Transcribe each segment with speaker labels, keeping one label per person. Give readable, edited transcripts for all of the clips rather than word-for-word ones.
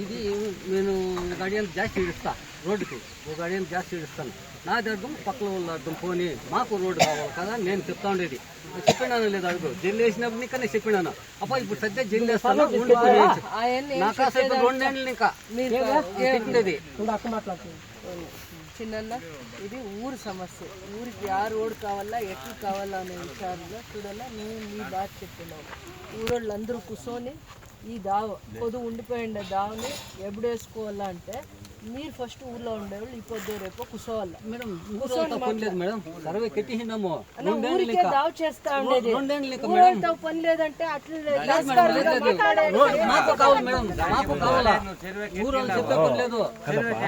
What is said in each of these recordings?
Speaker 1: ఇది నేను ఒక అడియన్ జాస్తి ఇడుస్తా రోడ్డుకి, ఒక అడియన్ జాస్తి ఇడుస్తాను. నాది అర్థం పక్కన వాళ్ళు అర్థం పోనీ మాకు రోడ్డు కావాలి కదా నేను చెప్తా ఉండేది. చెప్పినాను లేదు అడుగు జల్లు వేసినప్పుడు ఇంకా నేను చెప్పినాను అప్ప ఇప్పుడు సద్య జల్లు వేస్తాను నాకు అసలు 2 ఏళ్ళు ఇంకా పెట్టినది.
Speaker 2: చిన్న ఇది ఊరు సమస్య, ఊరికి ఆ రోడ్డు కావాలా ఎట్లు కావాలా అనే విషయాల్లో చూడాలా. నువ్వు నీ బాధ చెప్తున్నావు. ఊరోళ్ళు అందరూ కూర్చొని ఈ పొద్దు ఉండిపోయిండే దావని ఎప్పుడు వేసుకోవాలా అంటే మీరు ఫస్ట్ ఊర్లో ఉండేవాళ్ళు ఈ పొద్దు రేపు కూర్చోవాలా. ఊరికే దావ చేస్తా ఉండేది. ఊరితో పని లేదంటే అట్లా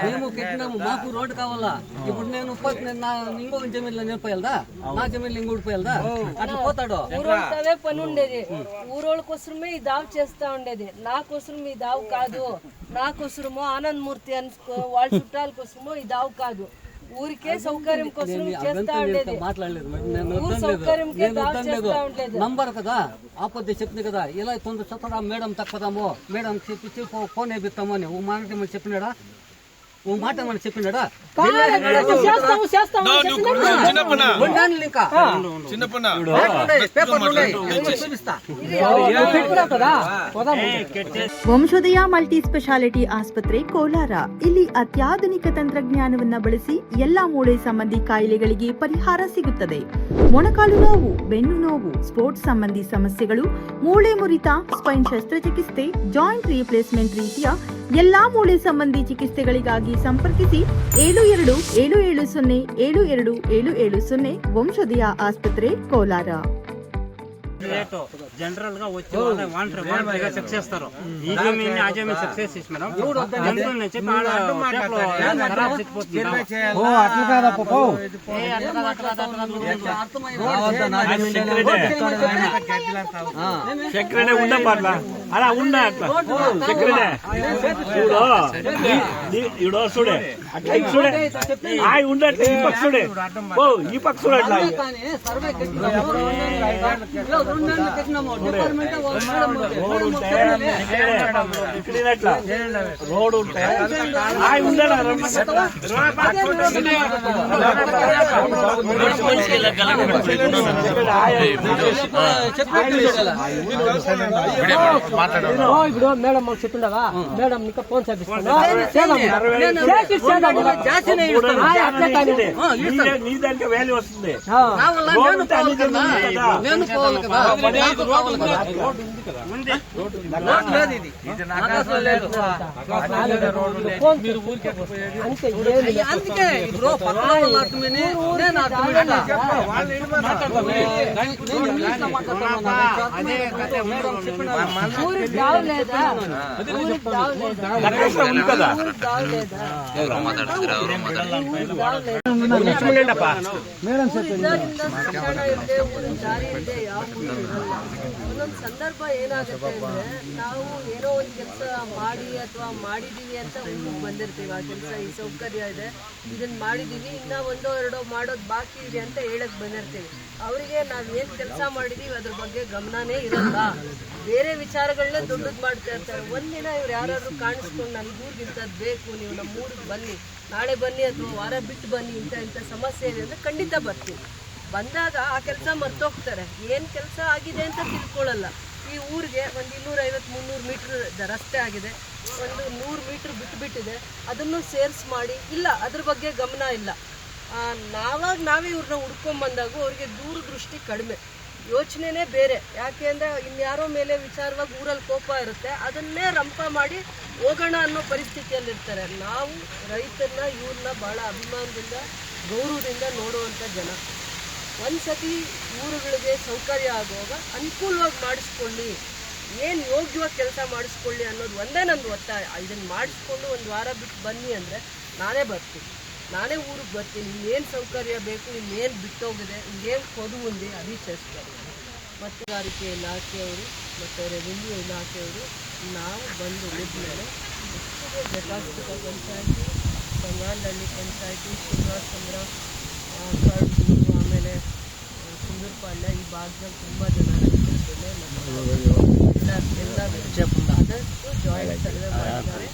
Speaker 1: మేము పెట్టినాము మాకు రోడ్డు కావాలా. ఇప్పుడు నేను ఇంకొక జమీన్లో నేర్పోయాలదా, నా జమీన్లో ఇంకోటి పోయాలదా, అట్లా పోతాడు.
Speaker 2: ఊరోళ్ళతో పని ఉండేది, ఊరోళ్ళ కోసమే ఈ దావ చేస్తా ఉండేది. నా కోసం ఈ దావు కాదు, నా కోసమో ఆనంద్ మూర్తి అనుకో వాళ్ళ చుట్టాల కోసమో ఈ దావు కాదు. ఊరికే సౌకర్యం కోసం చేస్తా ఉండేది.
Speaker 1: నంబర్ కదా ఆపత్తి చెప్పింది కదా ఇలా తొందర చెప్పదా మేడం తప్పదామో మేడం చెప్పి ఫోన్ వేపిస్తాము అని ఓ మాట ఏమని చెప్పినాడా, ఓ మాట ఏమని చెప్పినాడా?
Speaker 3: ವಂಶೋದಯ ಮಲ್ಟಿ ಸ್ಪೆಷಾಲಿಟಿ ಆಸ್ಪತ್ರೆ ಕೋಲಾರ. ಇಲ್ಲಿ ಅತ್ಯಾಧುನಿಕ ತಂತ್ರಜ್ಞಾನವನ್ನ ಬಳಸಿ ಎಲ್ಲಾ ಮೂಳೆ ಸಂಬಂಧಿ ಕಾಯಿಲೆಗಳಿಗೆ ಪರಿಹಾರ ಸಿಗುತ್ತದೆ. ಮೊಣಕಾಲು ನೋವು, ಬೆನ್ನು ನೋವು, ಸ್ಪೋರ್ಟ್ಸ್ ಸಂಬಂಧಿ ಸಮಸ್ಯೆಗಳು, ಮೂಳೆ ಮುರಿತ, ಸ್ಪೈನ್ ಶಸ್ತ್ರಚಿಕಿತ್ಸೆ, ಜಾಯಿಂಟ್ ರೀಪ್ಲೇಸ್ಮೆಂಟ್ ರೀತಿಯ ಎಲ್ಲಾ ಮೂಳೆ ಸಂಬಂಧಿ ಚಿಕಿತ್ಸೆಗಳಿಗಾಗಿ ಸಂಪರ್ಕಿಸಿ 72707270 ವಂಶೋದಯ ಆಸ್ಪತ್ರೆ ಕೋಲಾರ.
Speaker 4: జనరల్ గా వచ్చే వాంటరీగా చెక్ చేస్తారు. ఈ జమీన్ ఆ జమీన్ చెక్ చేసి మేడం చక్రనే ఉండే పట్ల అలా ఉండే అట్లా చక్రనే చూడు ఇడో చూడే అట్లా ఇది చూడే ఆయి ఉండట్లే ఈ పక్క చూడే ఓ ఈ పక్క చూడట్లా రోడ్ ఉంటే
Speaker 5: ఇప్పుడు మేడం మాకు చెప్పిండవా మేడం నీకు ఫోన్ చేపిస్తాను
Speaker 4: నీ దానికి వాల్యూ వస్తుంది.
Speaker 2: ಒಂದೊಂದು ಸಂದರ್ಭ ಏನಾಗುತ್ತೆ ಅಂದ್ರೆ ನಾವು ಏನೋ ಒಂದು ಕೆಲಸ ಮಾಡಿ ಅಥವಾ ಮಾಡಿದೀವಿ ಅಂತ ಊರಿಗೆ ಬಂದಿರ್ತೀವಿ. ಆ ಕೆಲಸ ಈ ಸೌಕರ್ಯ ಇದೆ ಇದನ್ನ ಮಾಡಿದೀವಿ ಇನ್ನ ಒಂದೋ ಎರಡೋ ಮಾಡೋದು ಬಾಕಿ ಇದೆ ಅಂತ ಹೇಳಕ್ ಬಂದಿರ್ತೀವಿ. ಅವರಿಗೆ ನಾವ್ ಏನ್ ಕೆಲಸ ಮಾಡಿದೀವಿ ಅದ್ರ ಬಗ್ಗೆ ಗಮನನೇ ಇರಲ್ಲ, ಬೇರೆ ವಿಚಾರಗಳನ್ನೇ ದೊಡ್ಡದು ಮಾಡ್ತಾ ಇರ್ತಾರೆ. ಒಂದಿನ ಇವ್ರು ಯಾರಾದ್ರೂ ಕಾಣಿಸ್ಕೊಂಡು ನನ್ಗೆ ಊರಿಗಿಂತದ್ದು ಬೇಕು, ನೀವು ನಮ್ಮ ಊರಿಗೆ ಬನ್ನಿ, ನಾಳೆ ಬನ್ನಿ ಅಥವಾ ವಾರ ಬಿಟ್ಟು ಬನ್ನಿ, ಇಂಥ ಸಮಸ್ಯೆ ಇದೆ ಅಂದ್ರೆ ಖಂಡಿತ ಬರ್ತೀವಿ. ಬಂದಾಗ ಆ ಕೆಲಸ ಮರ್ತೋಗ್ತಾರೆ, ಏನು ಕೆಲಸ ಆಗಿದೆ ಅಂತ ತಿಳ್ಕೊಳ್ಳಲ್ಲ. ಈ ಊರಿಗೆ ಒಂದು 250-300 ಮೀಟ್ರ್ ರಸ್ತೆ ಆಗಿದೆ, ಒಂದು 100 ಮೀಟ್ರ್ ಬಿಟ್ಟಿದೆ, ಅದನ್ನು ಸೇರ್ಸ್ ಮಾಡಿ ಇಲ್ಲ ಅದ್ರ ಬಗ್ಗೆ ಗಮನ ಇಲ್ಲ. ನಾವೇ ಇವ್ರನ್ನ ಹುಡ್ಕೊಂಬಂದಾಗ ಅವ್ರಿಗೆ ದೂರದೃಷ್ಟಿ ಕಡಿಮೆ, ಯೋಚನೆನೇ ಬೇರೆ. ಯಾಕೆ ಅಂದರೆ ಇನ್ಯಾರೋ ಮೇಲೆ ವಿಚಾರವಾಗಿ ಊರಲ್ಲಿ ಕೋಪ ಇರುತ್ತೆ, ಅದನ್ನೇ ರಂಪ ಮಾಡಿ ಹೋಗೋಣ ಅನ್ನೋ ಪರಿಸ್ಥಿತಿಯಲ್ಲಿರ್ತಾರೆ. ನಾವು ರೈತರನ್ನ ಇವ್ರನ್ನ ಭಾಳ ಅಭಿಮಾನದಿಂದ ಗೌರವದಿಂದ ನೋಡುವಂಥ ಜನ. ಒಂದ್ಸತಿ ಊರುಗಳಿಗೆ ಸೌಕರ್ಯ ಆಗುವಾಗ ಅನುಕೂಲವಾಗಿ ಮಾಡಿಸ್ಕೊಳ್ಳಿ, ಏನು ಯೋಗ್ಯವಾಗಿ ಕೆಲಸ ಮಾಡಿಸ್ಕೊಳ್ಳಿ ಅನ್ನೋದು ಒಂದೇ ನಂದು ಒತ್ತಾಯ. ಇದನ್ನು ಮಾಡಿಸ್ಕೊಂಡು ಒಂದು ವಾರ ಬಿಟ್ಟು ಬನ್ನಿ ಅಂದರೆ ನಾನೇ ಬರ್ತೀನಿ, ನಾನೇ ಊರಿಗೆ ಬರ್ತೀನಿ. ಇನ್ನೇನು ಸೌಕರ್ಯ ಬೇಕು, ಇನ್ನೇನು ಬಿಟ್ಟೋಗಿದೆ, ಇನ್ನೇನು ಕೊದು ఉంది ಅದು చేస్తారు. ಮತಗಾರಿಕೆ ಇಲಾಖೆಯವರು ಮತ್ತು ರೆವಿನ್ಯೂ ಇಲಾಖೆಯವರು ನಾವು ಬಂದು ಉಳಿದ್ಮೇಲೆ ಜಟಾಸ್ತಿಕ ಪಂಚಾಯತಿ, ಬಂಗಾಲಹಳ್ಳಿ ಪಂಚಾಯತಿ, ಶ್ರೀನಿವಾಸಪುರ, ಕರ್ಡು, ಆಮೇಲೆ ಸುಂದರಪಾಳ್ಯ ಈ ಭಾಗದಲ್ಲಿ ತುಂಬ ಜನ ಬೆಲೆ ಎಲ್ಲ ಆದಷ್ಟು ಜಾಯಿಂಟ್ ಸರ್ವೆ ಮಾಡಿದ್ದಾರೆ.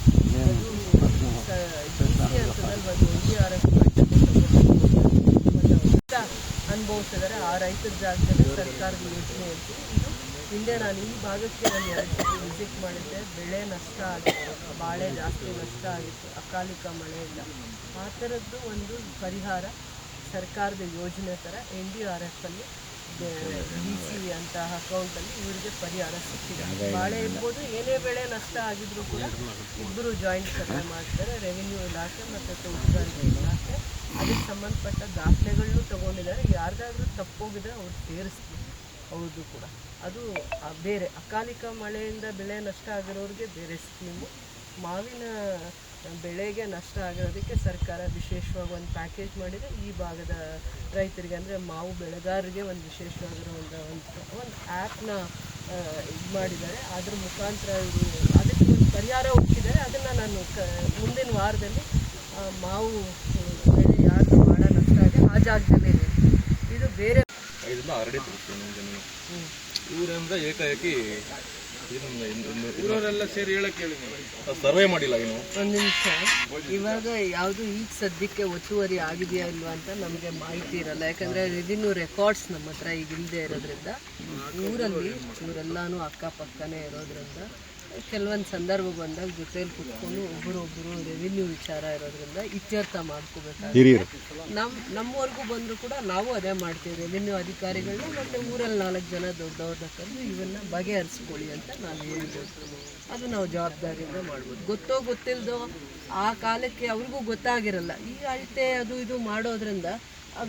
Speaker 2: ಹಂತದಲ್ಲಿ ಒಂದು NDRF ಅನುಭವಿಸಿದರೆ ಆ ರೈತರ ಜಾಗದಲ್ಲಿ ಸರ್ಕಾರದ ಯೋಜನೆ ಇತ್ತು. ಇದು ಹಿಂದೆ ನಾನು ಈ ಭಾಗಕ್ಕೆ ನಾನು 2 ಸತಿ ವಿಸಿಟ್ ಮಾಡಿದ್ದೆ. ಬೆಳೆ ನಷ್ಟ ಆಗಿತ್ತು, ಬಾಳೆ ಜಾಸ್ತಿ ನಷ್ಟ ಆಗಿತ್ತು ಅಕಾಲಿಕ ಮಳೆಯಿಂದ. ಆ ಥರದ್ದು ಒಂದು ಪರಿಹಾರ ಸರ್ಕಾರದ ಯೋಜನೆ ಥರ NDRF ಅಲ್ಲಿ DC ಅಂತಹ ಅಕೌಂಟಲ್ಲಿ ಇವರಿಗೆ ಪರಿಹಾರ ಸಿಕ್ಕಿದೆ. ಬಾಳೆ ಇರ್ಬೋದು, ಏನೇ ಬೆಳೆ ನಷ್ಟ ಆಗಿದ್ರು ಕೂಡ ಇಬ್ಬರು ಜಾಯಿಂಟ್ ಸರ್ವೆ ಮಾಡ್ತಾರೆ. ರೆವಿನ್ಯೂ ಇಲಾಖೆ ಮತ್ತು ತೋಟಗಾರಿಕೆ ಇಲಾಖೆ ಅದಕ್ಕೆ ಸಂಬಂಧಪಟ್ಟ ದಾಖಲೆಗಳನ್ನೂ ತೊಗೊಂಡಿದ್ದಾರೆ. ಯಾರಿಗಾದ್ರೂ ತಪ್ಪೋಗಿದ್ರೆ ಅವ್ರು ಸೇರಿಸ್ತೀವಿ. ಹೌದು ಕೂಡ ಅದು ಬೇರೆ ಅಕಾಲಿಕ ಮಳೆಯಿಂದ ಬೆಳೆ ನಷ್ಟ ಆಗಿರೋರಿಗೆ ಬೇರೆ ಸ್ಕೀಮು. ಮಾವಿನ ಬೆಳೆಗೆ ನಷ್ಟ ಆಗಿರೋದಕ್ಕೆ ಸರ್ಕಾರ ವಿಶೇಷವಾಗಿ ಒಂದು ಪ್ಯಾಕೇಜ್ ಮಾಡಿದೆ. ಈ ಭಾಗದ ರೈತರಿಗೆ ಅಂದರೆ ಮಾವು ಬೆಳೆಗಾರರಿಗೆ ಒಂದು ವಿಶೇಷವಾಗಿರೋ ಒಂದು ಆ್ಯಪ್ನ ಇದು ಮಾಡಿದ್ದಾರೆ. ಅದ್ರ ಮುಖಾಂತರ ಇವರು ಅದಕ್ಕೆ ಒಂದು ಪರಿಹಾರ ಹುಡುಕಿದ್ದಾರೆ. ಅದನ್ನು ನಾನು ಮುಂದಿನ ವಾರದಲ್ಲಿ ಮಾವು ಬೆಳೆ ಯಾರು ಭಾಳ ನಷ್ಟ ಆಗಿದೆ ಆ ಜಾಗದಲ್ಲಿ ಇದು ಬೇರೆ
Speaker 6: 5ರಿಂದ 6 ಅಡಿ ತೋರಿಸ್ತೀವಿ ನಮಗೆ ನೀವು ಇವರಿಂದ ಏಕಾಏಕಿ ಊರವರೆಲ್ಲ ಸೇರಿ ಹೇಳಕ್ಕೆ ಹೇಳಿ ಸರ್ವೆ ಮಾಡಿಲ್ಲ ಏನು.
Speaker 2: ಒಂದು ನಿಮಿಷ, ಇವಾಗ ಯಾವುದು ಈಗ ಸದ್ಯಕ್ಕೆ ಒತ್ತುವರಿ ಆಗಿದೆಯಾ ಇಲ್ವಾ ಅಂತ ನಮಗೆ ಮಾಹಿತಿ ಇರಲ್ಲ. ಯಾಕಂದರೆ ರೆವಿನ್ಯೂ ರೆಕಾರ್ಡ್ಸ್ ನಮ್ಮ ಹತ್ರ ಈಗ ಇಲ್ಲದೆ ಇರೋದ್ರಿಂದ ಊರಲ್ಲಿ ಇವರೆಲ್ಲನೂ ಅಕ್ಕಪಕ್ಕನೇ ಇರೋದ್ರಿಂದ ಕೆಲವೊಂದು ಸಂದರ್ಭ ಬಂದಾಗ ಜೊತೆಲಿ ಕುತ್ಕೊಂಡು ಒಬ್ಬರೊಬ್ಬರು ರೆವಿನ್ಯೂ ವಿಚಾರ ಇರೋದ್ರಿಂದ ಇತ್ಯರ್ಥ ಮಾಡ್ಕೋಬೇಕಾಗುತ್ತೆ. ನಮ್ಮವರೆಗೂ ಬಂದರೂ ಕೂಡ ನಾವು ಅದೇ ಮಾಡ್ತೀವಿ. ರೆವಿನ್ಯೂ ಅಧಿಕಾರಿಗಳನ್ನ ಮತ್ತು ಊರಲ್ಲಿ 4 ಜನ ದೊಡ್ಡವ್ರನ್ನ ಕರೆದು ಇವನ್ನ ಬಗೆಹರಿಸ್ಕೊಳ್ಳಿ ಅಂತ ನಾವು ಹೇಳ್ಬೋದು. ಅದು ನಾವು ಜವಾಬ್ದಾರಿಯಿಂದ ಮಾಡ್ಬೋದು. ಗೊತ್ತೋ ಗೊತ್ತಿಲ್ಲದೋ ಆ ಕಾಲಕ್ಕೆ ಅವ್ರಿಗೂ ಗೊತ್ತಾಗಿರಲ್ಲ. ಈ ಅಳತೆ ಅದು ಇದು ಮಾಡೋದ್ರಿಂದ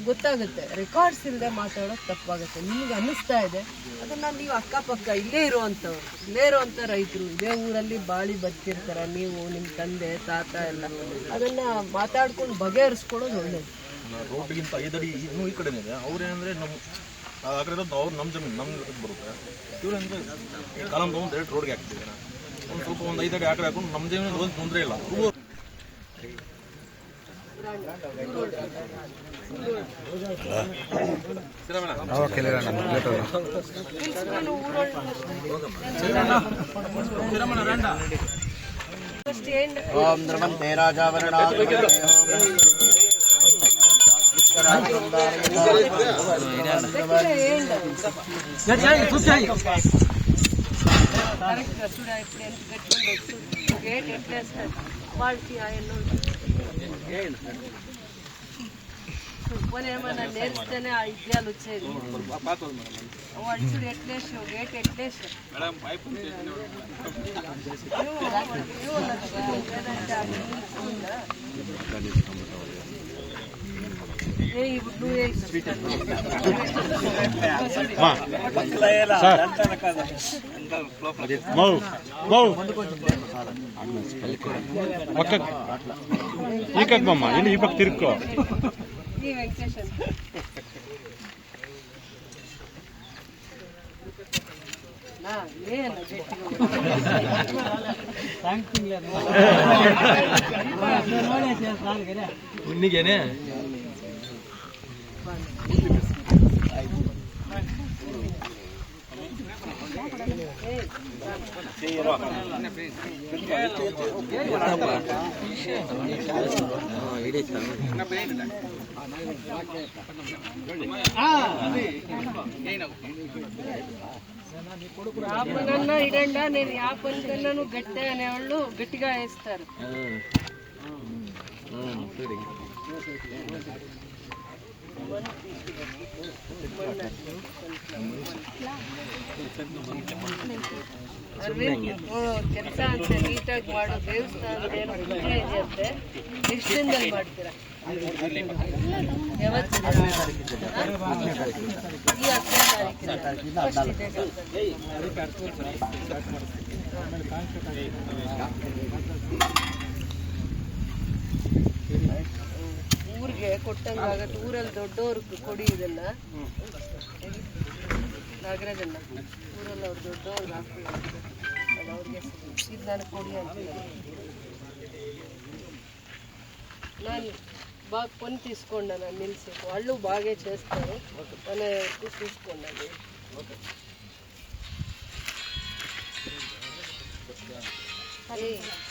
Speaker 2: ಗೊತ್ತಾಗುತ್ತೆ. ರೆಕಾರ್ಡ್ಸ್ ಇಲ್ಲದೆ ಮಾತಾಡೋದು ತಪ್ಪಾಗುತ್ತೆ. ನಿಮ್ಗೆ ಅನ್ನಿಸ್ತಾ ಇದೆ ಅದನ್ನು ನೀವು ಅಕ್ಕಪಕ್ಕ ಇಲ್ಲೇ ಇರೋವಂಥ ರೈತರು ಇದೇ ಊರಲ್ಲಿ ಬಾಳಿ ಬದುಕಿರ್ತಾರೆ. ನೀವು ನಿಮ್ಮ ತಂದೆ ತಾತ ಎಲ್ಲ ಅದನ್ನು ಮಾತಾಡ್ಕೊಂಡು ಬಗೆಹರಿಸ್ಕೊಳ್ಳೋದು ಒಳ್ಳೇದು.
Speaker 6: ರೋಡ್ಗಿಂತ 5 ಅಡಿ ಇನ್ನೂ ಈ ಕಡೆನೇ ಇದೆ. ಅವ್ರೇನಂದರೆ ನಮ್ಮ ಆ ಕಡೆ ಅವ್ರು ನಮ್ಮ ಜಮೀನು ನಮ್ಮ ಬರುತ್ತೆ. ಇವ್ರೇಂದ್ರೆ ಈ ಕಾಲಮ್ ತೊಗೊಂಡು ಡೈರೆಕ್ಟ್ ರೋಡ್ಗೆ ಹಾಕ್ತಿದ್ದೀವಿ. ಒಂದು ಸ್ವಲ್ಪ ಒಂದು 5 ಅಡಿ ಆ ಕಡೆ ಹಾಕೊಂಡು ನಮ್ಮ ಜಮೀನು ಒಂದು ತೊಂದರೆ ಇಲ್ಲ.
Speaker 7: ಓಂ ಧ್ರುವಂತೆ ರಾಜಾವರಣ
Speaker 2: ఏమన్నా నేర్స్తేనే ఆ విద్యాలు వచ్చేది. అడుచుడు ఎట్లేసి గేట్ ఎట్లేసి
Speaker 8: ఈ పక్క తిరుక్కో
Speaker 2: వెంకటేశ్వర
Speaker 6: ಇನ್ನಿಗೇನೆ
Speaker 2: యాపనన్నా ఇడండా నేను యాపనికన్నాను గట్టి అనేవాళ్ళు గట్టిగా వేస్తారు. ಕೆಲಸ ಅಂತ ನೀಟಾಗಿ ಮಾಡೋ ದೇವಸ್ಥಾನದ ಏನೋ ಪೂಜೆ ಇದೆಯಂತೆ. ಎಷ್ಟು ದಿನದಲ್ಲಿ ಮಾಡ್ತೀರಾ? ಯಾವತ್ತು? ಈ 10ನೇ ಊರಿಗೆ ಕೊಟ್ಟಂಗಾಗತ್ತೆ. ಊರಲ್ಲಿ ದೊಡ್ಡವ್ರಿಗೆ ಕೊಡಿ ಇದನ್ನ. ನಾಗರಾಜನ್ನ ಊರಲ್ಲಿ ಅವ್ರು ದೊಡ್ಡವ್ರಿಗೆ ಹಾಕ್ತೀವಿ. ಅದು ಅವ್ರಿಗೆ ಇದು ನನಗೆ ಕೊಡಿ ಅಂತ ನಾನು కొని తీసుకున్నా. ನಾನು నిలిచి వాళ్ళు బాగా చేస్తారు. మన తీసుకున్నాను. ఏ